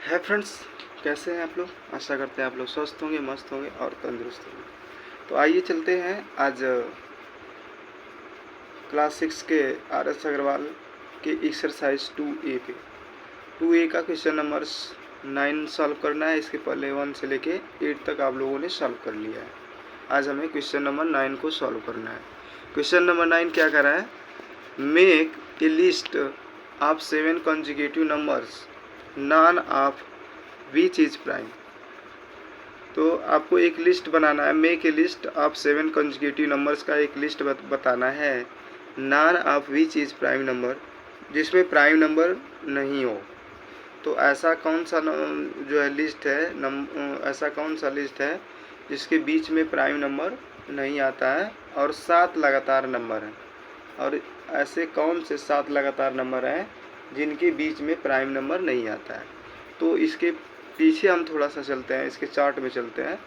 है फ्रेंड्स, कैसे हैं आप लोग। आशा करते हैं आप लोग स्वस्थ होंगे, मस्त होंगे और तंदुरुस्त होंगे। तो आइए चलते हैं आज क्लास 6 के RS अग्रवाल के एक्सरसाइज 2A पे। 2A का क्वेश्चन नंबर 9 सॉल्व करना है। इसके पहले 1 से लेके 8 तक आप लोगों ने सॉल्व कर लिया है। आज हमें क्वेश्चन नंबर 9 को सॉल्व करना है। क्वेश्चन नंबर 9 क्या कर रहा है, make a list of 7 consecutive numbers none of which is prime. तो आपको एक लिस्ट बनाना है, make a list of 7 consecutive numbers का एक लिस्ट बताना है, none of which is prime number, जिसमें प्राइम नंबर नहीं हो। तो ऐसा कौन सा जो है लिस्ट है, ऐसा कौन सा लिस्ट है जिसके बीच में प्राइम नंबर नहीं आता है और 7 लगातार नंबर हैं। और ऐसे कौन से 7 लगातार नंबर हैं जिनके बीच में प्राइम नंबर नहीं आता है। तो इसके पीछे हम थोड़ा सा चलते हैं, इसके चार्ट में चलते हैं।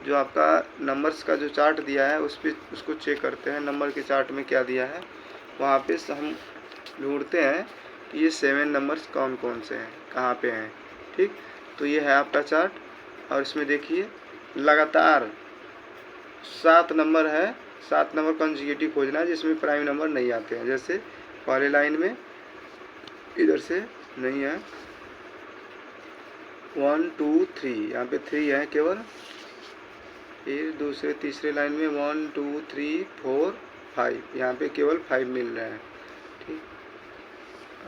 जो आपका नंबर्स का जो चार्ट दिया है उस पर उसको चेक करते हैं, नंबर के चार्ट में क्या दिया है वहाँ पे हम ढूंढते हैं कि ये 7 नंबर्स कौन कौन से हैं, कहाँ पे हैं। ठीक, तो ये है आपका चार्ट और इसमें देखिए लगातार 7 नंबर है, 7 नंबर कंसेक्यूटिव खोजना है जिसमें प्राइम नंबर नहीं आते हैं। जैसे पहले लाइन में इधर से नहीं है 1 2 3, यहाँ पे 3 है केवल। फिर दूसरे तीसरे लाइन में 1 2 3 4 5, यहाँ पे केवल 5 मिल रहे हैं। ठीक,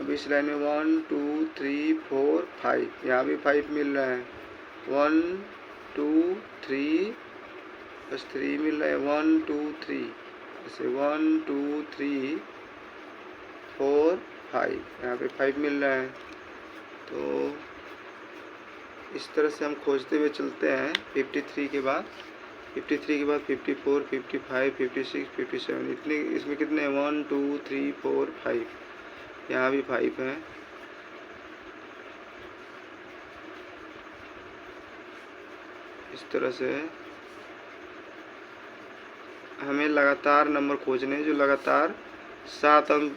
अब इस लाइन में 1 2 3 4 5, यहाँ भी 5 मिल रहे हैं। 1 2 3, बस 3 मिल रहे हैं। 1 2 3, जैसे 1 2 3 4 5, यहाँ पे 5 मिल रहे हैं। तो इस तरह से हम खोजते हुए चलते हैं। 53 के बाद 54, 55, 56, 57, इतने इसमें कितने 1 2 3 4 5, यहाँ भी 5 हैं। इस तरह से हमें लगातार नंबर खोजने हैं, जो लगातार 7 अंक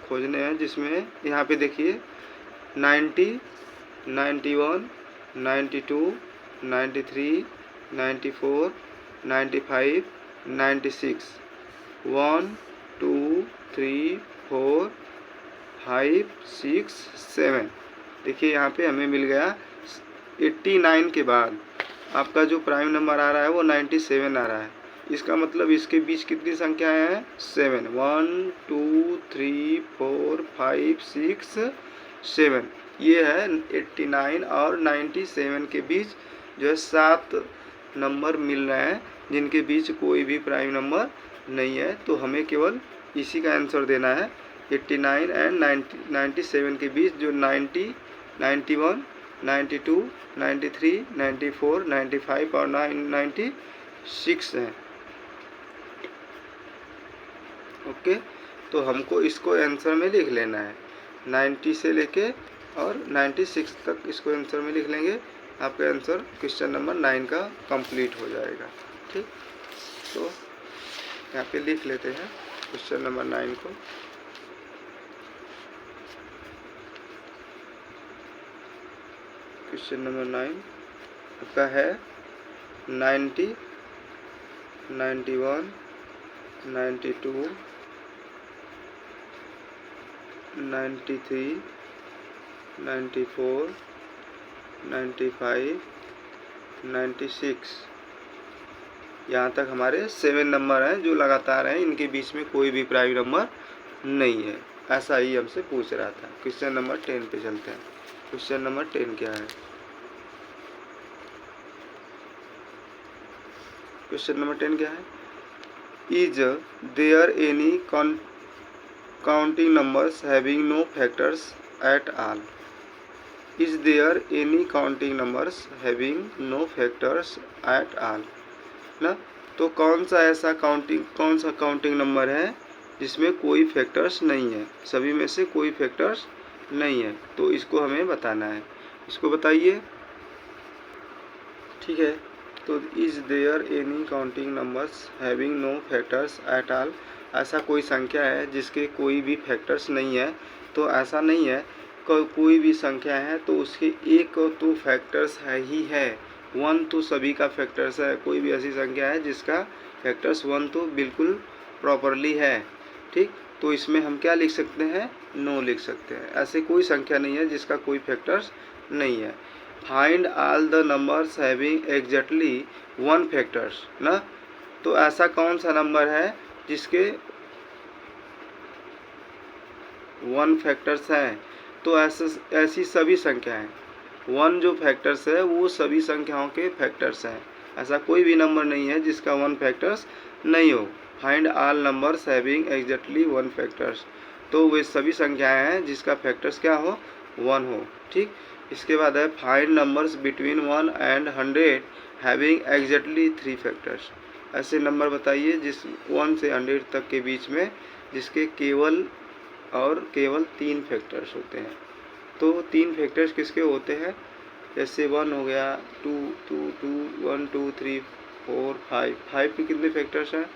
खोजने हैं, जिसमें यहाँ पे देखिए 90, 91, 92, 93, 94, 95, 96, 1 2 3 4 5 6 7। देखिए यहाँ पे हमें मिल गया 89 के बाद आपका जो प्राइम नंबर आ रहा है वो 97 आ रहा है। इसका मतलब इसके बीच कितनी संख्याएं हैं, 7। 1 2 3 4 5 6 7, ये है 89 और 97 के बीच जो है 7 नंबर मिल रहे हैं जिनके बीच कोई भी प्राइम नंबर नहीं है। तो हमें केवल इसी का आंसर देना है। 89 एंड 97 के बीच जो 90, 91, 92, 93, 94, 95 और 96 हैं। ओके, तो हमको इसको आंसर में लिख लेना है। 90 से लेके और 96 तक इसको आंसर में लिख लेंगे, आपका आंसर क्वेश्चन नंबर 9 का कंप्लीट हो जाएगा। ठीक, तो यहाँ पे लिख लेते हैं क्वेश्चन नंबर 9 को। क्वेश्चन नंबर 9 आपका है 90, 91, 92, 93, 94, 95, 96। यहाँ तक हमारे 7 नंबर हैं जो लगातार हैं, इनके बीच में कोई भी प्राइम नंबर नहीं है। ऐसा ही हमसे पूछ रहा था। क्वेश्चन नंबर 10 पे चलते हैं। क्वेश्चन नंबर 10 क्या है, क्वेश्चन नंबर 10 क्या है, is there any counting numbers having no factors at all. Is there any counting numbers having no factors at all ना। तो कौन सा काउंटिंग नंबर है जिसमें कोई फैक्टर्स नहीं है, सभी में से कोई फैक्टर्स नहीं है। तो इसको हमें बताना है, इसको बताइए। ठीक है, तो is there any counting numbers having no factors at all, ऐसा कोई संख्या है जिसके कोई भी फैक्टर्स नहीं है। तो ऐसा नहीं है कोई भी संख्या है तो उसके एक तो फैक्टर्स है ही है, 1 तो सभी का फैक्टर्स है। कोई भी ऐसी संख्या है जिसका फैक्टर्स 1 तो बिल्कुल प्रॉपरली है, ठीक। तो इसमें हम क्या लिख सकते हैं, नो लिख सकते हैं। ऐसे कोई संख्या नहीं है जिसका कोई फैक्टर्स नहीं है। Find all the numbers having exactly 1 factors ना, तो ऐसा कौन सा नंबर है जिसके 1 फैक्टर्स हैं, तो ऐसी सभी संख्याएं 1 जो फैक्टर्स है वो सभी संख्याओं के फैक्टर्स हैं। ऐसा कोई भी नंबर नहीं है जिसका 1 फैक्टर्स नहीं हो। Find all numbers having exactly 1 factors, तो वे सभी संख्याएं हैं जिसका फैक्टर्स क्या हो, 1 हो, ठीक। इसके बाद है find numbers between 1 and 100 having exactly 3 factors. ऐसे नंबर बताइए जिस 1 से 100 तक के बीच में जिसके केवल 3 फैक्टर्स होते हैं। तो 3 फैक्टर्स किसके होते हैं, जैसे 1 हो गया, 2 2 2 1 2 3 4 5 5 के कितने फैक्टर्स हैं,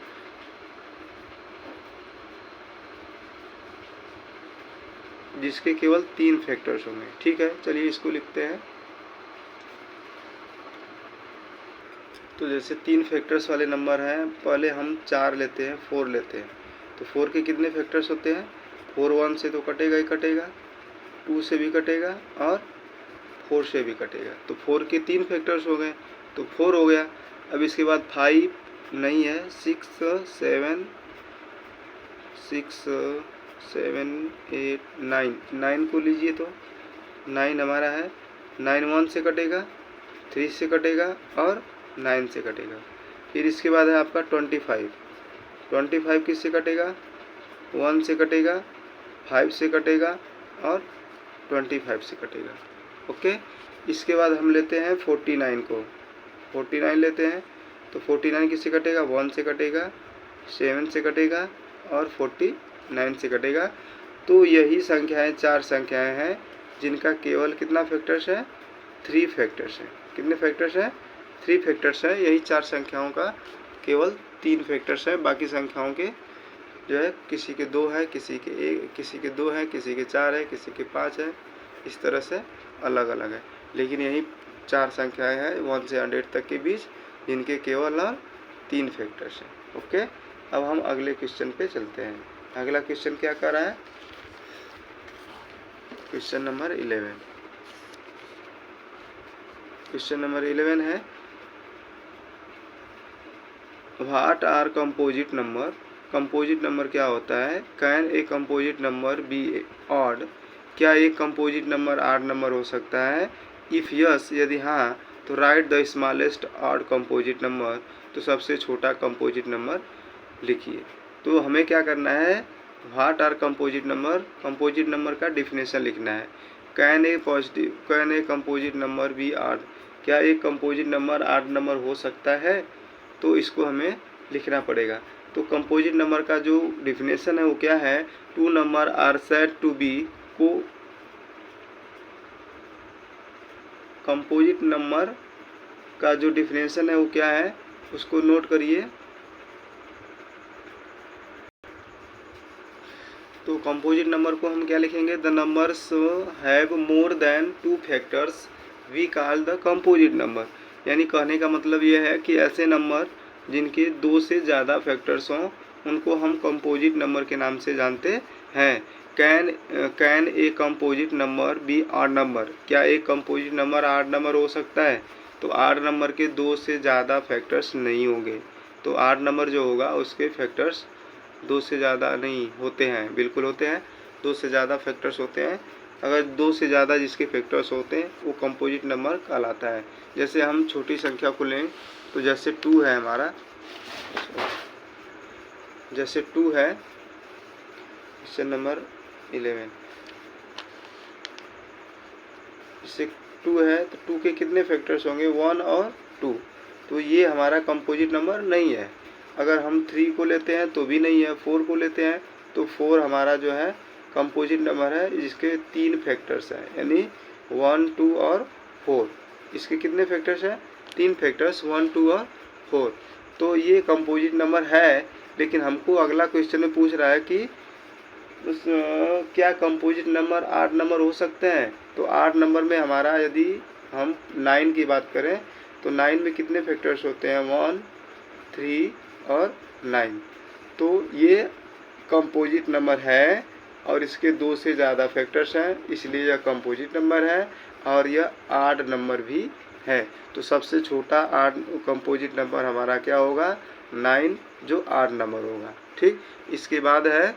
जिसके केवल 3 फैक्टर्स होंगे, ठीक है। चलिए इसको लिखते हैं। तो जैसे 3 फैक्टर्स वाले नंबर हैं, पहले हम 4 लेते हैं, 4 लेते हैं। तो 4 के कितने फैक्टर्स होते हैं, 4 1 से तो कटेगा ही कटेगा, 2 से भी कटेगा और 4 से भी कटेगा। तो 4 के 3 फैक्टर्स हो गए, तो 4 हो गया। अब इसके बाद 5 नहीं है, 6 7 8 9 को लीजिए, तो 9 हमारा है। 9 1 से कटेगा, 3 से कटेगा और 9 से कटेगा। फिर इसके बाद है आपका 25 किससे कटेगा, 1 से कटेगा, 5 से कटेगा और 25 से कटेगा, ओके। इसके बाद हम लेते हैं 49 को, 49 लेते हैं। तो 49 किससे कटेगा, 1 से कटेगा, 7 से कटेगा और 49 से कटेगा। तो यही संख्याएं 4 संख्याएं हैं जिनका केवल कितना फैक्टर्स है, 3 फैक्टर्स है। कितने फैक्टर्स हैं, 3 फैक्टर्स है। यही 4 संख्याओं का केवल 3 फैक्टर्स है। बाकी संख्याओं के जो है किसी के 2 है, किसी के 2 है, किसी के 4 है, किसी के 5 है, इस तरह से अलग अलग है। लेकिन यही 4 संख्याएं हैं 1 से 100 तक के बीच जिनके केवल और 3 फैक्टर्स हैं, ओके। अब हम अगले क्वेश्चन पे चलते हैं। अगला क्वेश्चन क्या कर रहा है, क्वेश्चन नंबर 11। क्वेश्चन नंबर 11 है, what are composite number. Composite number क्या होता है, can a composite number be odd, क्या एक कंपोजिट नंबर ऑड नंबर हो सकता है। इफ़ यस, यदि हाँ, तो right the smallest odd composite number, तो सबसे छोटा कंपोजिट नंबर लिखिए। तो हमें क्या करना है, what are composite number, composite number का डिफिनेशन लिखना है। Can a composite number be odd, क्या एक कंपोजिट नंबर ऑड नंबर हो सकता है, तो इसको हमें लिखना पड़ेगा। तो कंपोजिट नंबर का जो डिफिनेशन है वो क्या है, 2 number are said to be को, कंपोजिट नंबर का जो डिफिनेशन है वो क्या है, उसको नोट करिए। तो कंपोजिट नंबर को हम क्या लिखेंगे, the numbers have more than 2 factors we call the composite number. यानी कहने का मतलब ये है कि ऐसे नंबर जिनके 2 से ज़्यादा फैक्टर्स हों उनको हम कंपोजिट नंबर के नाम से जानते हैं। Can a composite number be odd number, क्या एक कंपोजिट नंबर ऑड नंबर हो सकता है, तो ऑड नंबर के 2 से ज़्यादा फैक्टर्स नहीं होंगे। तो ऑड नंबर जो होगा उसके फैक्टर्स 2 से ज़्यादा नहीं होते हैं, बिल्कुल होते हैं, 2 से ज़्यादा फैक्टर्स होते हैं। अगर 2 से ज़्यादा जिसके फैक्टर्स होते हैं वो कंपोजिट नंबर कहलाता है। जैसे हम छोटी संख्या को लें, तो जैसे 2 है हमारा, जैसे 2 है, क्वेश्चन नंबर 11, जैसे 2 है तो 2 के कितने फैक्टर्स होंगे, 1 और 2। तो ये हमारा कंपोजिट नंबर नहीं है। अगर हम 3 को लेते हैं तो भी नहीं है, 4 को लेते हैं तो 4 हमारा जो है कंपोजिट नंबर है जिसके 3 फैक्टर्स हैं, यानी 1 2 और 4। इसके कितने फैक्टर्स हैं, 3 फैक्टर्स, 1 2 और 4। तो ये कंपोजिट नंबर है। लेकिन हमको अगला क्वेश्चन में पूछ रहा है कि क्या कंपोजिट नंबर 8 नंबर हो सकते हैं? तो 8 नंबर में हमारा यदि हम 9 की बात करें तो 9 में कितने फैक्टर्स होते हैं? 1, 3 और 9। तो ये कंपोजिट नंबर है और इसके 2 से ज़्यादा फैक्टर्स हैं, इसलिए यह कंपोजिट नंबर है और यह ऑड नंबर भी है। तो सबसे छोटा ऑड कंपोजिट नंबर हमारा क्या होगा? 9, जो ऑड नंबर होगा। ठीक, इसके बाद है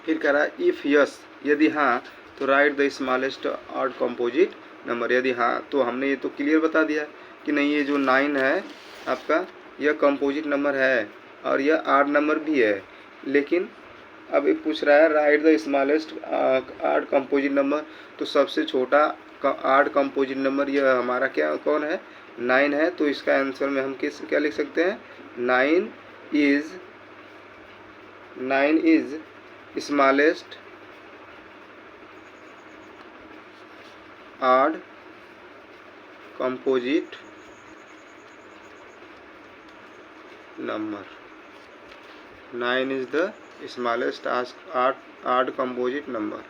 फिर कह रहा है इफ़ यस, यदि हाँ तो right the smallest odd composite number. यदि हाँ तो हमने ये तो क्लियर बता दिया कि नहीं, ये जो 9 है आपका यह कंपोजिट नंबर है और यह ऑड नंबर भी है। लेकिन अब ये पूछ रहा है right the smallest odd composite number, तो सबसे छोटा ऑड कंपोजिट नंबर यह हमारा क्या कौन है? 9 है। तो इसका आंसर में हम क्या लिख सकते हैं? 9 is smallest odd composite number. 9 is the smallest odd composite number।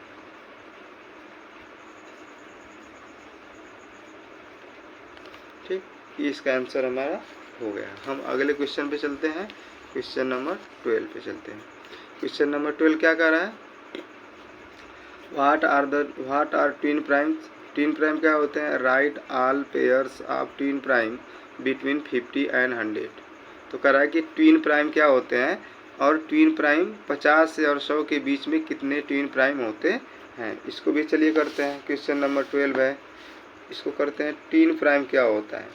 ठीक, इसका आंसर हमारा हो गया। हम अगले क्वेश्चन पे चलते हैं, क्वेश्चन नंबर 12 पे चलते हैं। क्वेश्चन नंबर 12 क्या कह रहा है? What are twin primes? Twin prime क्या होते हैं? Write all pairs of twin prime between 50 and 100। तो कह रहा है कि ट्विन प्राइम क्या होते हैं और ट्विन प्राइम 50 से और 100 के बीच में कितने ट्विन प्राइम होते हैं। इसको भी चलिए करते हैं। क्वेश्चन नंबर 12 है, इसको करते हैं। ट्विन प्राइम क्या होता है?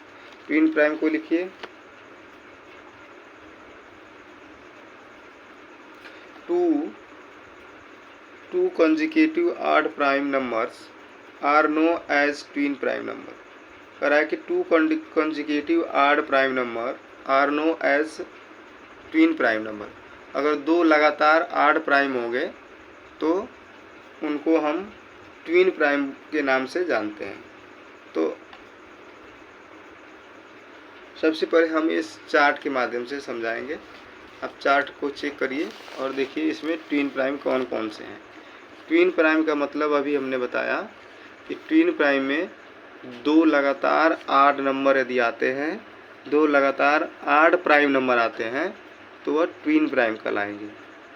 ट्विन प्राइम को लिखिए, two consecutive odd prime numbers are known as twin prime number. कह रहा है कि 2 consecutive odd prime number are known as twin prime number. अगर 2 लगातार ऑड प्राइम हो गए तो उनको हम ट्विन प्राइम के नाम से जानते हैं। तो सबसे पहले हम इस चार्ट के माध्यम से समझाएंगे। आप चार्ट को चेक करिए और देखिए इसमें ट्विन प्राइम कौन कौन से हैं। ट्विन प्राइम का मतलब अभी हमने बताया कि ट्विन प्राइम में 2 लगातार ऑड नंबर यदि आते हैं, 2 लगातार ऑड प्राइम नंबर आते हैं तो वह ट्विन प्राइम कहलाएंगे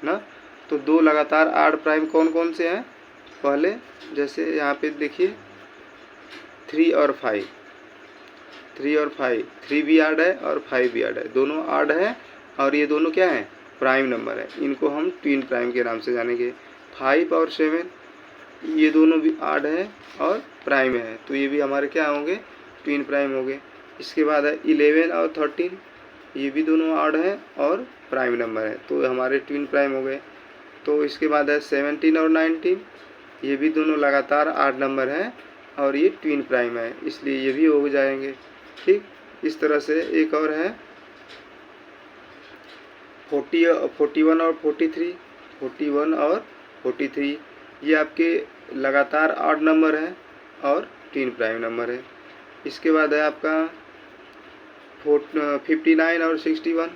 ना। तो 2 लगातार ऑड प्राइम कौन कौन से हैं? पहले जैसे यहाँ पे देखिए 3 और 5, 3 और 5, 3 भी ऑड है और 5 भी ऑड है, दोनों ऑड है और ये दोनों क्या है? प्राइम नंबर है। इनको हम ट्विन प्राइम के नाम से जानेंगे। 5 और 7 ये दोनों भी ऑड है और प्राइम है, तो ये भी हमारे क्या होंगे? ट्विन प्राइम होंगे। इसके बाद है 11 और 13, ये भी दोनों ऑड है और प्राइम नंबर है, तो हमारे ट्विन प्राइम हो गए। तो इसके बाद है 17 और 19, ये भी दोनों लगातार ऑड नंबर हैं और ये ट्विन प्राइम है, इसलिए ये भी हो जाएंगे। ठीक, इस तरह से एक और है 41 और 43, 41 और 43 ये आपके लगातार ऑड नंबर है और ट्विन प्राइम नंबर है। इसके बाद है आपका 59 और 61,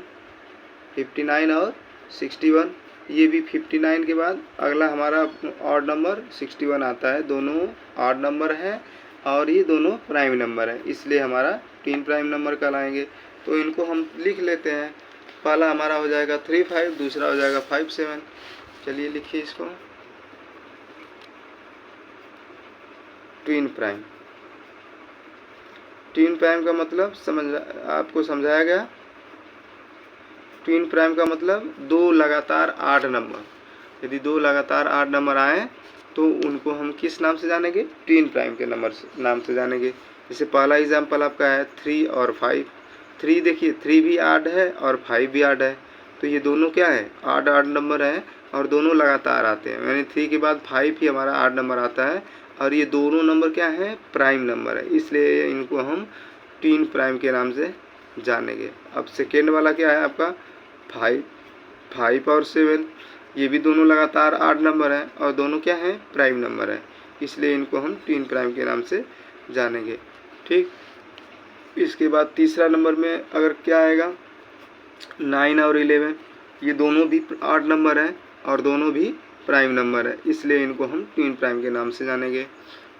59 और 61 ये भी 59 के बाद अगला हमारा ऑड नंबर 61 आता है। दोनों ऑड नंबर है और ये दोनों प्राइम नंबर है, इसलिए हमारा ट्विन प्राइम नंबर कहलाएंगे। तो इनको हम लिख लेते हैं। पहला हमारा हो जाएगा 35, दूसरा हो जाएगा 57। चलिए लिखिए इसको। ट्विन प्राइम, ट्विन प्राइम का मतलब आपको समझाया गया। ट्विन प्राइम का मतलब 2 लगातार ऑड नंबर, यदि 2 लगातार ऑड नंबर आए तो उनको हम किस नाम से जानेंगे? ट्विन प्राइम के नाम से जानेंगे। जैसे पहला एग्जाम्पल आपका है 3 और 5। 3 देखिए 3 भी ऑड है और 5 भी ऑड है, तो ये दोनों क्या है? ऑड नंबर है और दोनों लगातार आते हैं, यानी 3 के बाद 5 ही हमारा ऑड नंबर आता है और ये दोनों नंबर क्या है? प्राइम नंबर है, इसलिए इनको हम ट्विन प्राइम के नाम से जानेंगे। अब सेकेंड वाला क्या है आपका? 5 और 7 ये भी दोनों लगातार ऑड नंबर है और दोनों क्या है? प्राइम नंबर है, इसलिए इनको हम ट्विन प्राइम के नाम से जानेंगे। ठीक, इसके बाद तीसरा नंबर में अगर क्या आएगा? 9 और 11, ये दोनों भी ऑड नंबर है और दोनों भी प्राइम नंबर है, इसलिए इनको हम ट्विन प्राइम के नाम से जानेंगे।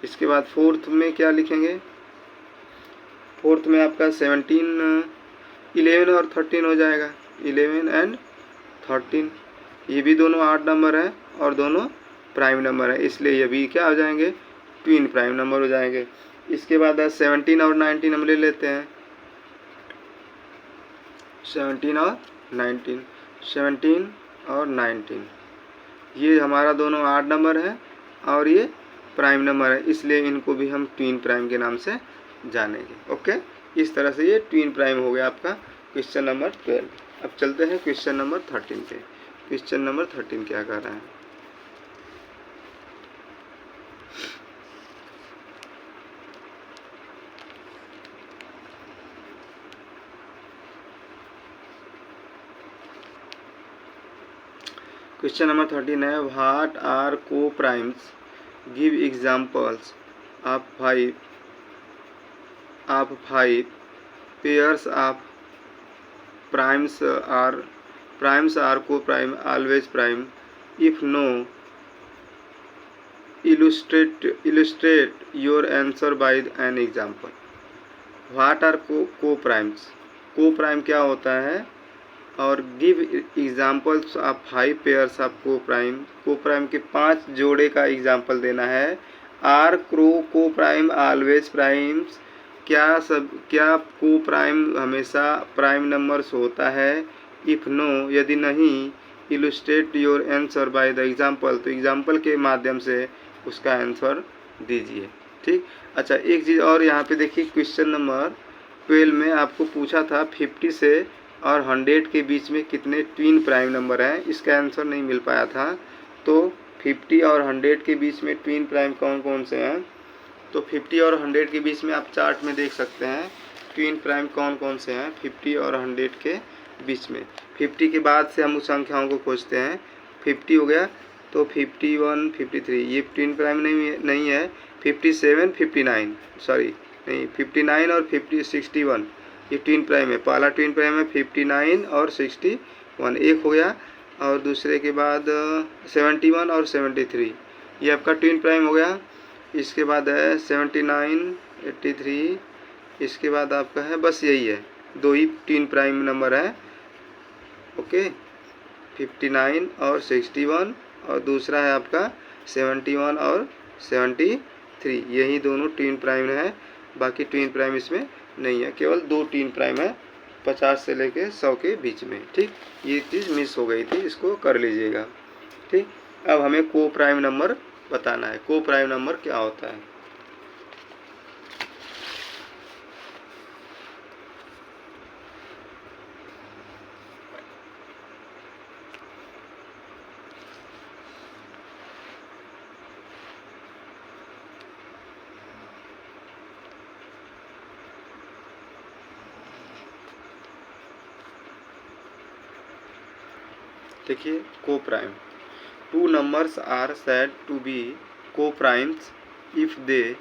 इसके बाद फोर्थ में क्या लिखेंगे? फोर्थ में आपका 17, 11 और 13 हो जाएगा। 11 एंड 13, ये भी दोनों ऑड नंबर है और दोनों प्राइम नंबर है, इसलिए ये भी क्या हो जाएंगे? ट्विन प्राइम नंबर हो जाएंगे। इसके बाद 17 और 19 हम ले लेते हैं। 17 और 19, 17 और 19, ये हमारा दोनों ऑड नंबर है और ये प्राइम नंबर है, इसलिए इनको भी हम ट्विन प्राइम के नाम से जानेंगे। ओके, इस तरह से ये ट्विन प्राइम हो गया आपका क्वेश्चन नंबर 12। अब चलते हैं क्वेश्चन नंबर 13 पे। क्वेश्चन नंबर 13 क्या कर रहा है? क्वेश्चन नंबर 13 है, what are coprimes? Give examples of five pairs of primes are coprime always prime, if no illustrate your answer by an example। What are coprimes? Coprime क्या होता है? और give examples of 5 pairs of coprime के 5 जोड़े का example देना है। Are coprime always primes, क्या को प्राइम हमेशा प्राइम नंबर्स होता है? इफ़ नो, यदि नहीं, illustrate your answer by the example, तो एग्जाम्पल के माध्यम से उसका आंसर दीजिए। ठीक, अच्छा एक चीज़ और यहाँ पे देखिए, क्वेश्चन नंबर 12 में आपको पूछा था 50 से और 100 के बीच में कितने ट्विन प्राइम नंबर हैं, इसका आंसर नहीं मिल पाया था। तो 50 और 100 के बीच में ट्विन प्राइम कौन कौन से हैं? तो 50 और 100 के बीच में आप चार्ट में देख सकते हैं ट्विन प्राइम कौन कौन से हैं 50 और 100 के बीच में। 50 के बाद से हम उस संख्याओं को खोजते हैं। 50 हो गया तो 51, 53 ये ट्विन प्राइम नहीं है। 57, 59 सॉरी नहीं, 59 और 61 ये ट्विन प्राइम है। पहला ट्विन प्राइम है 59 और 61, एक हो गया। और दूसरे के बाद 71 और 73 ये आपका ट्विन प्राइम हो गया। इसके बाद है 79, 83, इसके बाद आपका है बस यही है, दो ही ट्विन प्राइम नंबर है। ओके, 59 और 61 और दूसरा है आपका 71 और 73, यही दोनों ट्विन प्राइम है। बाकी ट्विन प्राइम इसमें नहीं है, केवल दो ट्विन प्राइम है 50 से लेके 100 के बीच में। ठीक, ये चीज़ मिस हो गई थी, इसको कर लीजिएगा। ठीक, अब हमें को प्राइम नंबर बताना है। को प्राइम नंबर क्या होता है? देखिए, coprime, two numbers are said to be coprimes if they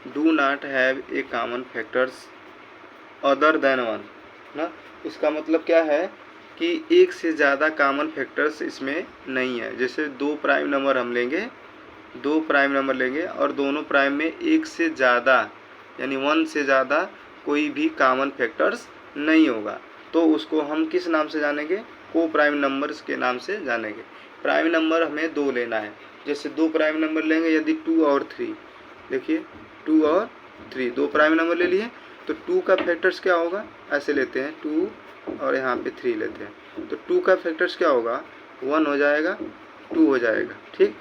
do not have a common factors other than one ना। इसका मतलब क्या है कि एक से ज़्यादा कॉमन फैक्टर्स इसमें नहीं है। जैसे दो प्राइम नंबर हम लेंगे, दो प्राइम नंबर लेंगे और दोनों प्राइम में एक से ज़्यादा यानी 1 से ज़्यादा कोई भी कॉमन फैक्टर्स नहीं होगा, तो उसको हम किस नाम से जानेंगे? को प्राइम नंबर्स के नाम से जानेंगे। प्राइम नंबर हमें दो लेना है। जैसे दो प्राइम नंबर लेंगे, यदि 2 और 3, देखिए 2 और 3 दो प्राइम नंबर ले लिए, तो 2 का फैक्टर्स क्या होगा? ऐसे लेते हैं 2 और यहाँ पे 3 लेते हैं, तो 2 का फैक्टर्स क्या होगा? 1 हो जाएगा, 2 हो जाएगा। ठीक,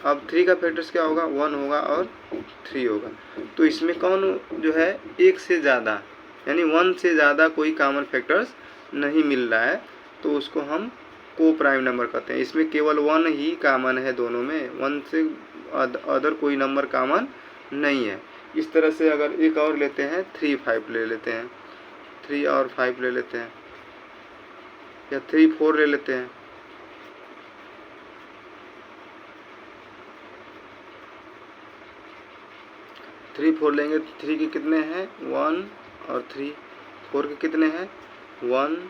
अब 3 का फैक्टर्स क्या होगा? 1 होगा और 3 होगा। तो इसमें कौन जो है एक से ज़्यादा यानी 1 से ज़्यादा कोई कॉमन फैक्टर्स नहीं मिल रहा है, तो उसको हम को प्राइम नंबर कहते हैं। इसमें केवल 1 ही कॉमन है, दोनों में 1 से अदर कोई नंबर कॉमन नहीं है। इस तरह से अगर एक और लेते हैं 3, 5 ले लेते हैं, 3 और 5 ले लेते हैं, या 3, 4 ले लेते हैं। थ्री 4 लेंगे, 3 के कितने हैं? 1 और 3, 4 के कितने हैं? 1,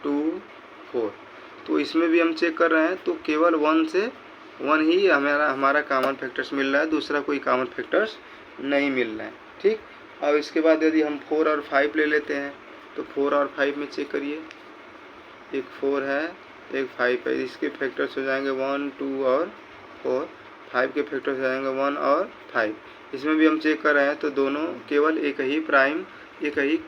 2, 4। तो इसमें भी हम चेक कर रहे हैं, तो केवल 1 से 1 ही हमारा कॉमन फैक्टर्स मिल रहा है, दूसरा कोई कॉमन फैक्टर्स नहीं मिल रहा है। ठीक, अब इसके बाद यदि हम 4 और 5 ले लेते हैं, तो 4 और 5 में चेक करिए, एक 4 है एक 5 है, इसके फैक्टर्स हो जाएंगे 1 2 और 4, 5 के फैक्टर्स हो जाएंगे 1 और 5। इसमें भी हम चेक कर रहे हैं, तो दोनों केवल एक ही प्राइम, एक ही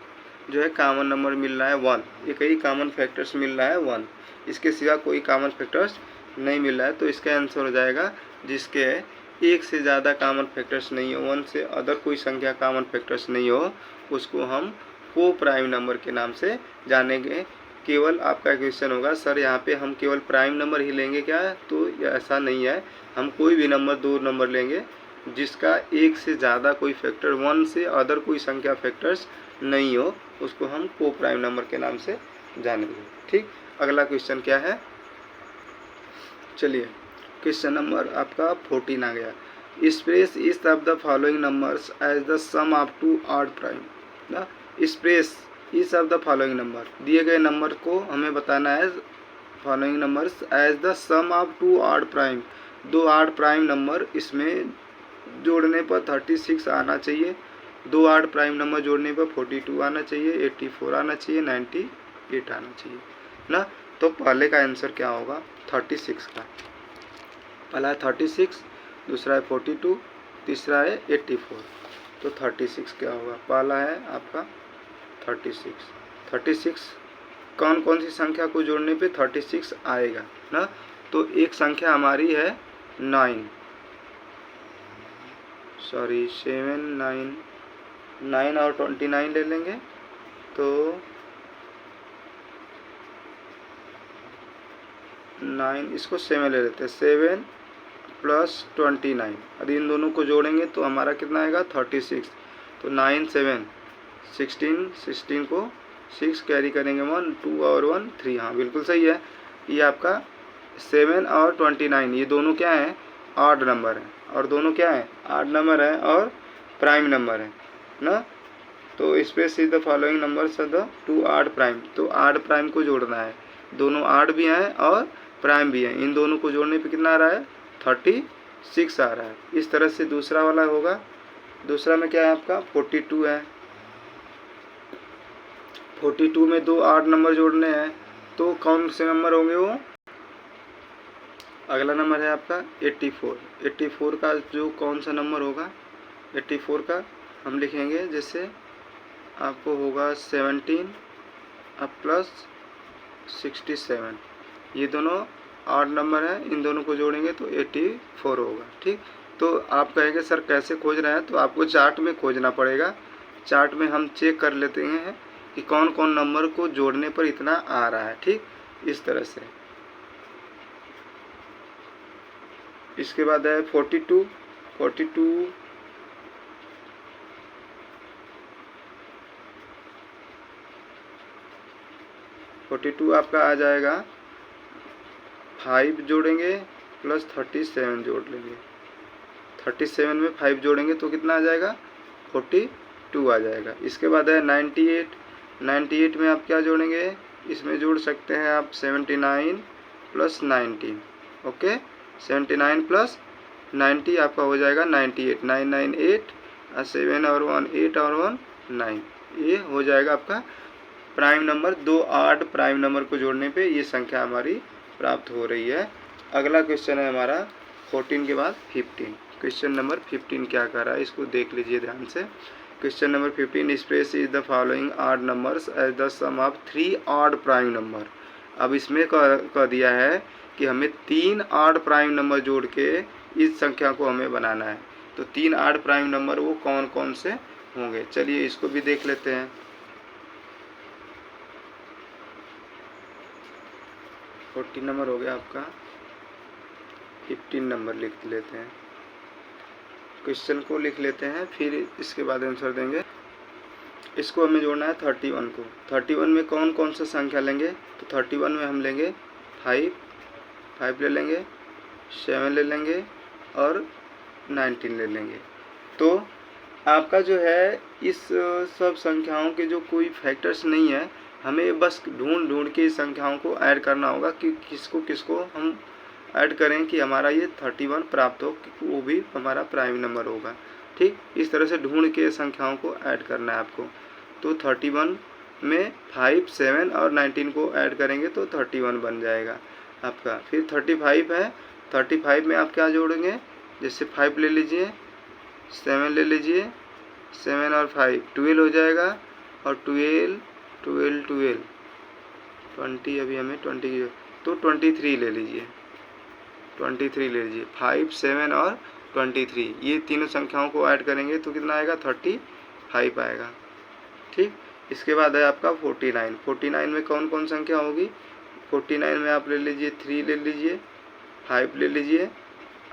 जो है कॉमन नंबर मिल रहा है 1, एक ही कॉमन फैक्टर्स मिल रहा है 1, इसके सिवा कोई कॉमन फैक्टर्स नहीं मिल रहा है। तो इसका आंसर हो जाएगा जिसके एक से ज़्यादा कॉमन फैक्टर्स नहीं हो, 1 से अदर कोई संख्या कॉमन फैक्टर्स नहीं हो, उसको हम को प्राइम नंबर के नाम से जानेंगे। केवल आपका क्वेश्चन होगा सर यहाँ पे हम केवल प्राइम नंबर ही लेंगे क्या, तो ऐसा नहीं है, हम कोई भी नंबर, 2 नंबर लेंगे जिसका एक से ज़्यादा कोई फैक्टर, 1 से अदर कोई संख्या फैक्टर्स नहीं हो, उसको हम को प्राइम नंबर के नाम से जानेंगे। ठीक, अगला क्वेश्चन क्या है, चलिए क्वेश्चन नंबर आपका 14 आ गया। Express each of the following numbers as the sum of 2 odd prime. ना, express each of the following number, दिए गए नंबर को हमें बताना है, following numbers as the sum of 2 odd prime, 2 odd prime number, इसमें जोड़ने पर 36 आना चाहिए, 2 ऑड प्राइम नंबर जोड़ने पर 42 आना चाहिए, 84 आना चाहिए, 98 आना चाहिए ना। तो पहले का आंसर क्या होगा, 36 का, पहला है 36, दूसरा है 42, तीसरा है 84। तो 36 क्या होगा, पहला है आपका 36, 36 कौन कौन सी संख्या को जोड़ने पे 36 आएगा ना। तो एक संख्या हमारी है 9, सॉरी 7 9 और 29 ले लेंगे, तो 9, इसको 7 ले लेते हैं, 7 प्लस 29, यदि इन दोनों को जोड़ेंगे तो हमारा कितना आएगा 36। तो 9 7 16, 16 को 6 कैरी करेंगे 1 2 और 1 3, हाँ बिल्कुल सही है। ये आपका 7 और 29 ये दोनों क्या हैं, ऑड नंबर हैं, और दोनों क्या हैं, ऑड नंबर है और प्राइम नंबर है ना। तो space is the following numbers of the 2 odd prime, तो ऑड प्राइम को जोड़ना है, दोनों ऑड भी हैं और प्राइम भी हैं, इन दोनों को जोड़ने पे कितना आ रहा है 36 आ रहा है। इस तरह से दूसरा वाला होगा, दूसरा में क्या है आपका 42 है, 42 में 2 ऑड नंबर जोड़ने हैं, तो कौन से नंबर होंगे वो, अगला नंबर है आपका 84, 84 का जो कौन सा नंबर होगा, 84 का हम लिखेंगे, जैसे आपको होगा 17 अब प्लस 67, ये दोनों ऑड नंबर है, इन दोनों को जोड़ेंगे तो 84 होगा। ठीक, तो आप कहेंगे सर कैसे खोज रहे हैं, तो आपको चार्ट में खोजना पड़ेगा, चार्ट में हम चेक कर लेते हैं कि कौन कौन नंबर को जोड़ने पर इतना आ रहा है। ठीक, इस तरह से। इसके बाद है 42, 42 आपका आ जाएगा, 5 जोड़ेंगे प्लस 37 जोड़ लेंगे, 37 में 5 जोड़ेंगे तो कितना आ जाएगा 42 आ जाएगा। इसके बाद है 98, 98 में आप क्या जोड़ेंगे, इसमें जोड़ सकते हैं आप 79 प्लस 19, ओके 79 प्लस 90 आपका हो जाएगा 98, 998 और 7 और 1 8 और 1 9, ये हो जाएगा आपका prime number. 2 odd prime number को जोड़ने पे ये संख्या हमारी प्राप्त हो रही है। अगला क्वेश्चन है हमारा 14 के बाद 15, क्वेश्चन नंबर 15 क्या कर रहा है इसको देख लीजिए ध्यान से। Question number 15, express is the following odd numbers as the sum of 3 odd prime number. अब इसमें कह दिया है कि हमें 3 ऑड प्राइम नंबर जोड़ के इस संख्या को हमें बनाना है, तो 3 ऑड प्राइम नंबर वो कौन कौन से होंगे, चलिए इसको भी देख लेते हैं। 14 नंबर हो गया आपका, 15 नंबर लिख लेते हैं, क्वेश्चन को लिख लेते हैं, फिर इसके बाद आंसर देंगे। इसको हमें जोड़ना है 31 को, 31 में कौन कौन सा संख्या लेंगे, तो 31 में हम लेंगे 5 ले लेंगे, 7 ले लेंगे और 19 ले लेंगे। तो आपका जो है इस सब संख्याओं के जो कोई फैक्टर्स नहीं है, हमें बस ढूंढ के इस संख्याओं को ऐड करना होगा कि किसको किसको हम ऐड करें कि हमारा ये 31 प्राप्त हो, वो भी हमारा प्राइम नंबर होगा। ठीक, इस तरह से ढूंढ के संख्याओं को ऐड करना है आपको। तो 31 में 5, 7 और 19 को ऐड करेंगे तो 31 बन जाएगा आपका। फिर 35 है, 35 में आप क्या जोड़ेंगे, जैसे 5 ले लीजिए, 7 ले लीजिए, 7 और 5 12 हो जाएगा, और 12 12 12 20, अभी हमें 20 की, तो 23 ले लीजिए, 23 ले लीजिए। 5, 7 और 23, ये तीनों संख्याओं को ऐड करेंगे तो कितना आएगा, 35 आएगा। ठीक, इसके बाद है आपका 49। 49 में कौन कौन संख्या होगी, 49 में आप ले लीजिए 3 ले लीजिए, 5 ले लीजिए,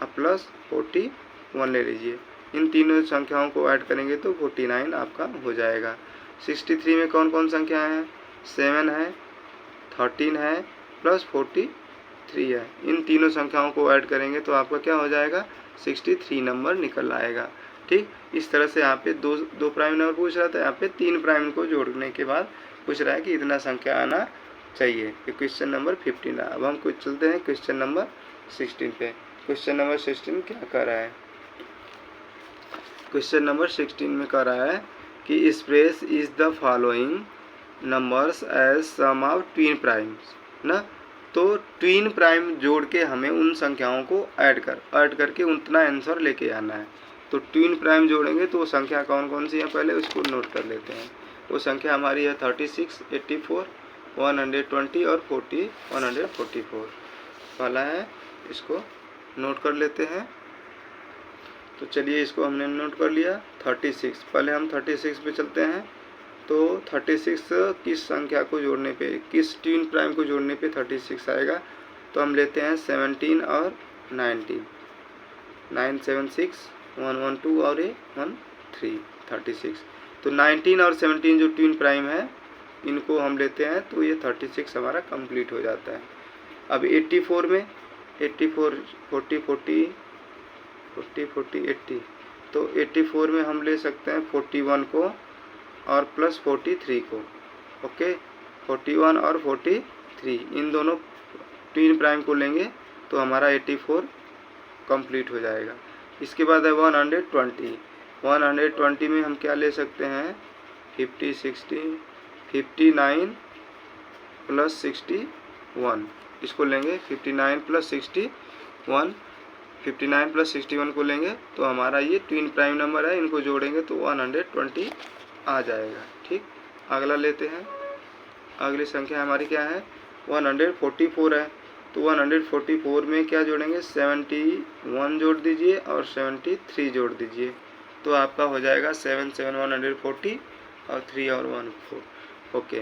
अब प्लस 41 ले लीजिए। इन तीनों संख्याओं को ऐड करेंगे तो 49 आपका हो जाएगा। 63 में कौन कौन संख्या है, 7 है, 13 है, प्लस 43 है। इन तीनों संख्याओं को ऐड करेंगे तो आपका क्या हो जाएगा, 63 नंबर निकल आएगा। ठीक, इस तरह से यहाँ पे दो प्राइम नंबर पूछ रहा था, यहाँ पे 3 प्राइम को जोड़ने के बाद पूछ रहा है कि इतना संख्या आना चाहिए। ये क्वेश्चन नंबर 15 है। अब हम कुछ चलते हैं क्वेश्चन नंबर 16 पे। क्वेश्चन नंबर 16 क्या कर रहा है, क्वेश्चन नंबर 16 में कर रहा है कि express is the following numbers as sum of twin primes ना। तो ट्विन प्राइम जोड़ के हमें उन संख्याओं को ऐड करके उतना आंसर लेके आना है। तो ट्विन प्राइम जोड़ेंगे तो वो संख्या कौन कौन सी है, पहले उसको नोट कर लेते हैं। वो संख्या हमारी है 36, 84, 120 और 144 वाला है, इसको नोट कर लेते हैं। तो चलिए इसको हमने नोट कर लिया। 36, पहले हम 36 पे चलते हैं। तो 36 किस संख्या को जोड़ने पे, किस ट्विन प्राइम को जोड़ने पे 36 आएगा, तो हम लेते हैं 17 और 19, 9 7 6 1 1 2 और 1 3, 36। तो 19 और 17 जो ट्विन प्राइम है इनको हम लेते हैं तो ये 36 हमारा कंप्लीट हो जाता है। अब 84 में 84 40 40 40 40 80, तो 84 में हम ले सकते हैं 41 को और प्लस 43 को। ओके, 41 और 43 इन दोनों ट्विन प्राइम को लेंगे तो हमारा 84 कंप्लीट हो जाएगा। इसके बाद है 120। 120 में हम क्या ले सकते हैं, 50 60 59 प्लस 61, इसको लेंगे 59 प्लस 61, 59 प्लस 61 को लेंगे तो हमारा ये ट्विन प्राइम नंबर है, इनको जोड़ेंगे तो 120 आ जाएगा। ठीक, अगला लेते हैं। अगली संख्या हमारी क्या है, 144 है। तो 144 में क्या जोड़ेंगे, 71 जोड़ दीजिए और 73 जोड़ दीजिए तो आपका हो जाएगा 7 7 140 और 3 और 1 4। ओके,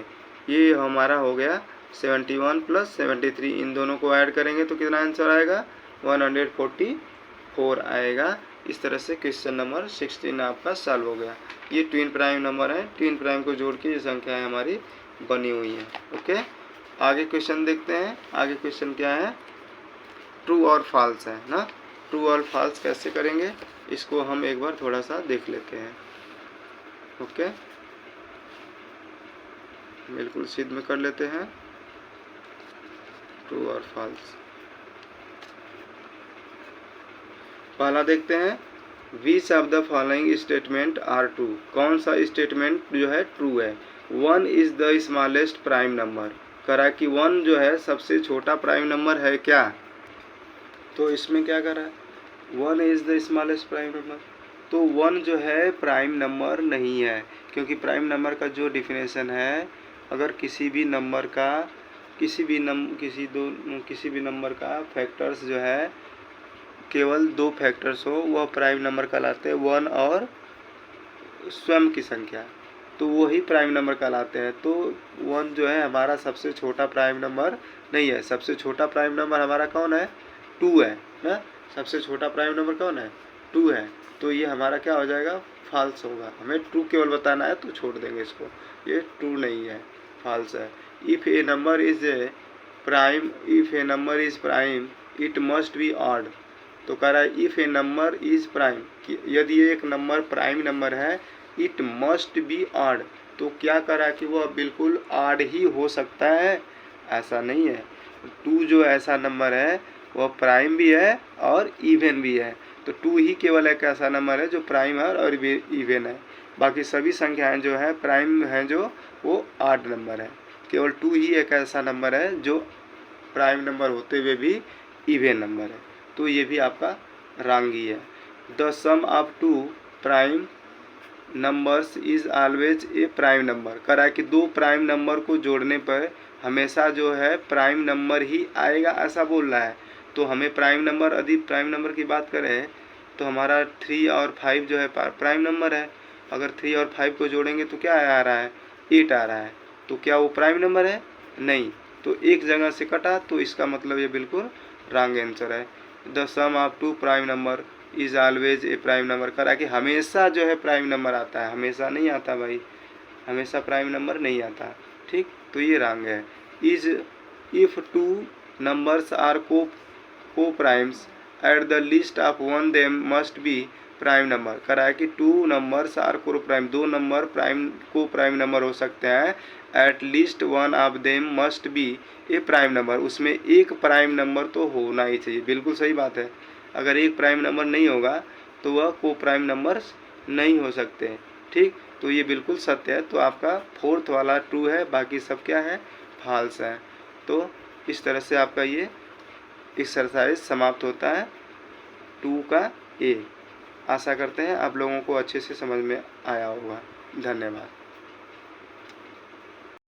ये हमारा हो गया 71 प्लस 73, इन दोनों को ऐड करेंगे तो कितना आंसर आएगा, 144 आएगा। इस तरह से क्वेश्चन नंबर 16 आपका सॉल्व हो गया। ये ट्विन प्राइम नंबर है, ट्विन प्राइम को जोड़ के ये संख्याएं हमारी बनी हुई हैं। ओके, आगे क्वेश्चन देखते हैं। आगे क्वेश्चन क्या है, ट्रू और फॉल्स है ना। ट्रू और फॉल्स कैसे करेंगे इसको हम एक बार थोड़ा सा देख लेते हैं। ओके, बिल्कुल सिद्ध में कर लेते हैं ट्रू और फॉल्स। पहला देखते हैं, which of the following statement are true. कौन सा स्टेटमेंट जो है ट्रू है। 1 is the smallest prime number, करा कि 1 जो है सबसे छोटा प्राइम नंबर है क्या, तो इसमें क्या करा है, 1 is the smallest prime number, तो 1 जो है प्राइम नंबर नहीं है, क्योंकि प्राइम नंबर का जो डिफिनेशन है, अगर किसी भी नंबर का किसी भी नंबर का फैक्टर्स जो है केवल 2 फैक्टर्स हो, वह प्राइम नंबर कहलाते हैं, 1 और स्वयं की संख्या, तो वही प्राइम नंबर कहलाते हैं। तो 1 जो है हमारा सबसे छोटा प्राइम नंबर नहीं है। सबसे छोटा प्राइम नंबर हमारा कौन है, 2 है ना। सबसे छोटा प्राइम नंबर कौन है, 2 है। तो ये हमारा क्या हो जाएगा, फॉल्स होगा। हमें ट्रू केवल बताना है तो छोड़ देंगे इसको, ये ट्रू नहीं है, फॉल्स है। If A number is prime it must be odd, तो कह रहा है if A number is prime, यदि एक नंबर प्राइम नंबर है, इट मस्ट बी ऑड, तो क्या करा कि वो बिल्कुल आड ही हो सकता है, ऐसा नहीं है। 2 जो ऐसा नंबर है वह प्राइम भी है और इवन भी है। तो 2 ही केवल एक ऐसा नंबर है जो प्राइम है और इवन है। बाकी सभी संख्याएं जो है प्राइम हैं जो वो आड नंबर है। केवल 2 ही एक ऐसा नंबर है जो प्राइम नंबर होते हुए भी इवन नंबर है। तो ये भी आपका रॉन्ग ही है। The sum of 2 prime numbers is always a prime number. करा है कि 2 प्राइम नंबर को जोड़ने पर हमेशा जो है प्राइम नंबर ही आएगा, ऐसा बोल रहा है। तो हमें प्राइम नंबर, यदि प्राइम नंबर की बात करें तो हमारा 3 और 5 जो है प्राइम नंबर है। अगर 3 और 5 को जोड़ेंगे तो क्या आ रहा है, 8 आ रहा है। तो क्या वो प्राइम नंबर है? नहीं। तो एक जगह से कटा, तो इसका मतलब ये बिल्कुल रॉन्ग आंसर है। The sum of 2 prime number is always a prime number. करा कि हमेशा जो है प्राइम नंबर आता है, हमेशा नहीं आता भाई, हमेशा प्राइम नंबर नहीं आता। ठीक, तो ये रॉन्ग है। इज इफ 2 नंबर्स आर को primes at the list of one them must be prime number. करा है कि 2 नंबर्स आर को प्राइम, 2 नंबर को प्राइम नंबर हो सकते हैं। At least one of them must be A prime number, उसमें एक प्राइम नंबर तो होना ही चाहिए। बिल्कुल सही बात है। अगर एक प्राइम नंबर नहीं होगा तो वह को प्राइम नंबर्स नहीं हो सकते। ठीक, तो ये बिल्कुल सत्य है। तो आपका 4th वाला ट्रू है, बाकी सब क्या है, फॉल्स है। तो इस तरह से आपका ये एक्सरसाइज समाप्त होता है 2 का ए। आशा करते हैं आप लोगों को अच्छे से समझ में आया होगा। धन्यवाद।